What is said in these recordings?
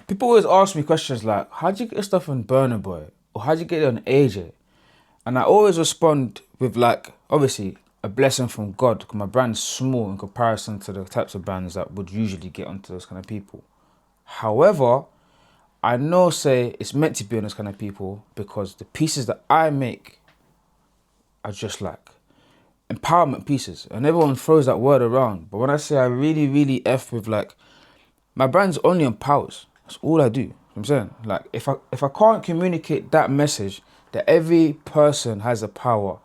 People always ask me questions like, how'd you get your stuff on Burna Boy? Or how'd you get it on AJ? And I always respond with like, obviously, a blessing from God, because my brand's small in comparison to the types of brands that would usually get onto those kind of people. However, I know, say, it's meant to be on those kind of people because the pieces that I make are just like empowerment pieces. And everyone throws that word around. But when I say I really, really F with like, my brand's only empowers. That's all I do. You know what I'm saying? Like, if I can't communicate that message that every person has a power,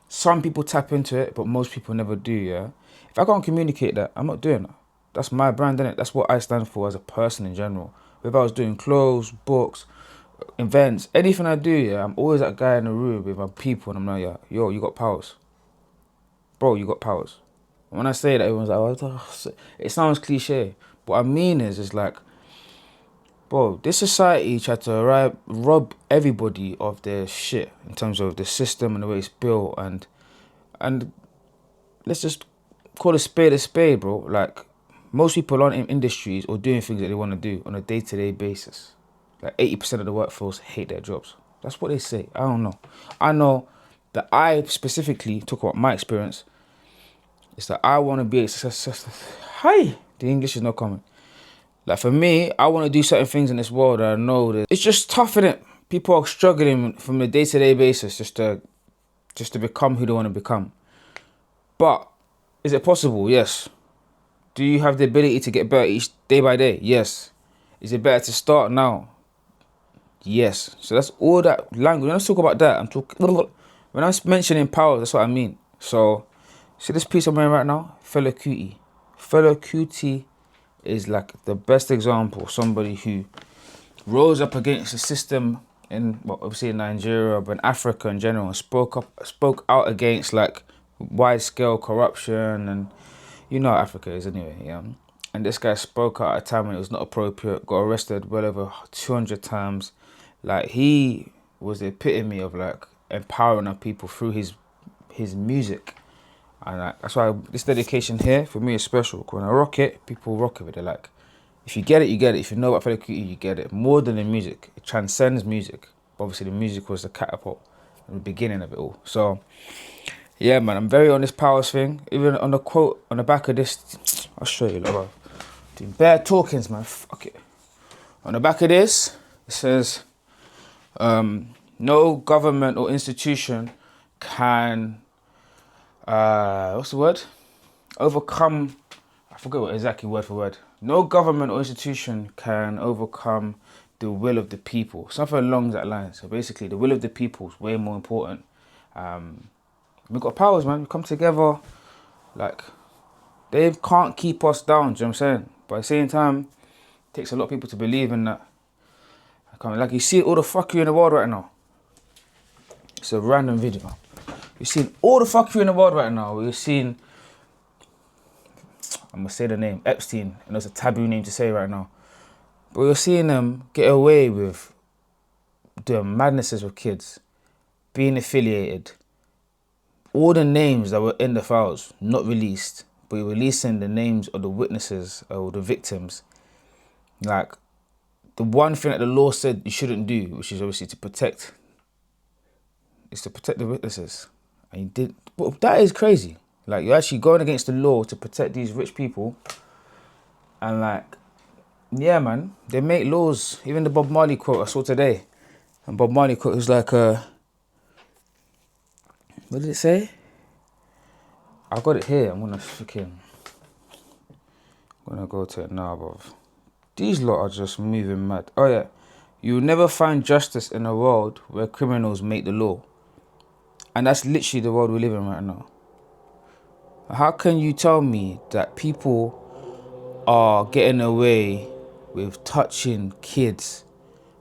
some people tap into it, but most people never do, yeah? If I can't communicate that, I'm not doing that. That's my brand, innit? That's what I stand for as a person in general. Whether I was doing clothes, books, events, anything I do, yeah, I'm always that guy in the room with my people, and I'm like, yeah, yo, you got powers. Bro, you got powers. And when I say that, everyone's like, oh, it sounds cliche. But what I mean is like, bro, this society tried to rob everybody of their shit in terms of the system and the way it's built, and let's just call a spade, bro. Like, most people aren't in industries or doing things that they want to do on a day-to-day basis. Like 80% of the workforce hate their jobs. That's what they say. I don't know. I know that I specifically talk about my experience. It's that I want to be a success. Hi, the English is not coming. Like, for me, I want to do certain things in this world that I know that it's just tough, innit? People are struggling from a day-to-day basis just to become who they want to become. But is it possible? Yes. Do you have the ability to get better each day by day? Yes. Is it better to start now? Yes. So that's all that language. Let's talk about that. When I'm mentioning power, that's what I mean. So, see this piece I'm wearing right now? Fela Kuti. Fela Kuti is like the best example of somebody who rose up against the system in, well, obviously in Nigeria, but in Africa in general, and spoke out against like wide scale corruption, and you know how Africa is anyway, yeah. And this guy spoke out at a time when it was not appropriate, got arrested well over 200 times. Like, he was the epitome of like empowering our people through his music. And that's why this dedication here for me is special. When I rock it, people rock it. They're like, if you get it, you get it. If you know about Fela Kuti, you get it. More than the music, it transcends music. Obviously, the music was the catapult, the beginning of it all. So, yeah, man, I'm very on this powers thing. Even on the quote on the back of this, I'll show you, bro. Doing bare talkings, man. Fuck it. On the back of this, it says, no government or institution can, what's the word? Overcome, I forget what exactly word for word. No government or institution can overcome the will of the people. Something along that line. So basically, the will of the people is way more important. We've got powers, man. We come together. Like, they can't keep us down, do you know what I'm saying? But at the same time, it takes a lot of people to believe in that. Like, you see all the fuckery in the world right now. It's a random video. You're seeing all the fuckery in the world right now. We're seeing, I'm going to say the name, Epstein. And it's a taboo name to say right now. But we're seeing them get away with doing madnesses with kids, being affiliated. All the names that were in the files, not released, but releasing the names of the witnesses or the victims. Like, the one thing that the law said you shouldn't do, which is obviously to protect the witnesses. And you did. But that is crazy. Like, you're actually going against the law to protect these rich people. And like, yeah, man, they make laws. Even the Bob Marley quote I saw today. And Bob Marley quote was like, what did it say? I got it here. I'm gonna go to it now, bruv. These lot are just moving mad. Oh yeah. You'll never find justice in a world where criminals make the law. And that's literally the world we live in right now. How can you tell me that people are getting away with touching kids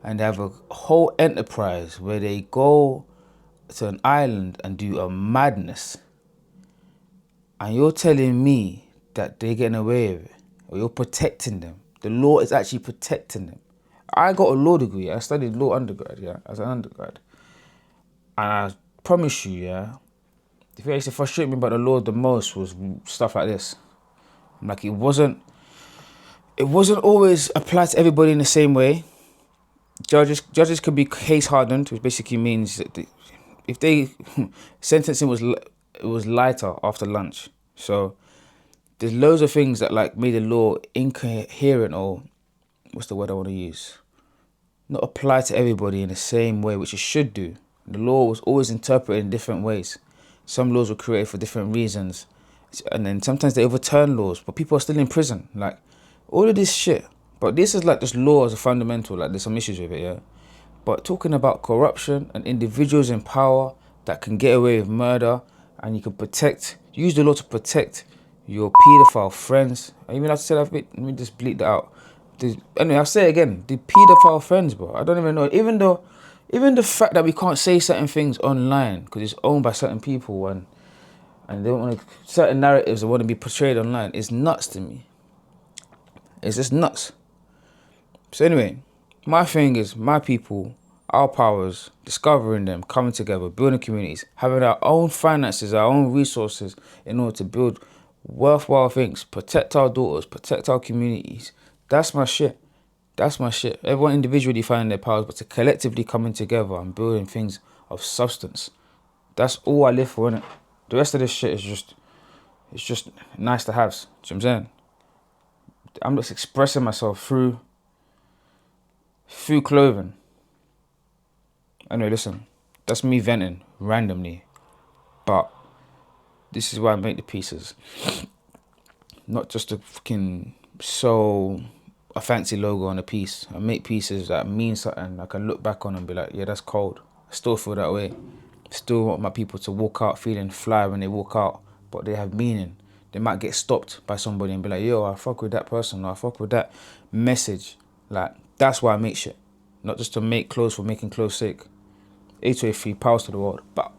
and have a whole enterprise where they go to an island and do a madness, and you're telling me that they're getting away with it, or you're protecting them? The law is actually protecting them. I got a law degree. I studied law undergrad, yeah, as an undergrad. And I promise you, yeah, the thing that used to frustrate me about the law the most was stuff like this. Like, it wasn't it wasn't always applied to everybody in the same way. Judges could be case hardened, which basically means that if they sentencing was lighter after lunch. So there's loads of things that like made the law incoherent, or what's the word I want to use? Not apply to everybody in the same way, which it should do. The law was always interpreted in different ways. Some laws were created for different reasons, and then sometimes they overturn laws, but people are still in prison. Like all of this shit. But this is like just law as a fundamental. Like there's some issues with it, yeah. But talking about corruption and individuals in power that can get away with murder, and you can use the law to protect your paedophile friends. I even have to say that bit. Let me just bleep that out. Anyway, I'll say it again. The paedophile friends, bro. I don't even know. Even the fact that we can't say certain things online because it's owned by certain people and they don't want certain narratives that want to be portrayed online is nuts to me. It's just nuts. So anyway, my thing is my people, our powers, discovering them, coming together, building communities, having our own finances, our own resources in order to build worthwhile things, protect our daughters, protect our communities. That's my shit. That's my shit. Everyone individually finding their powers, but to collectively coming together and building things of substance. That's all I live for, innit? The rest of this shit is just nice to have. Do you know what I'm saying? I'm just expressing myself through clothing. Anyway, listen, that's me venting randomly, but this is why I make the pieces. Not just a fucking a fancy logo on a piece. I make pieces that mean something. I can look back on and be like, yeah, that's cold. I still feel that way. Still want my people to walk out feeling fly when they walk out, but they have meaning. They might get stopped by somebody and be like, yo, I fuck with that person, or I fuck with that message. Like, that's why I make shit. Not just to make clothes for making clothes sake. 823, powers to the world. But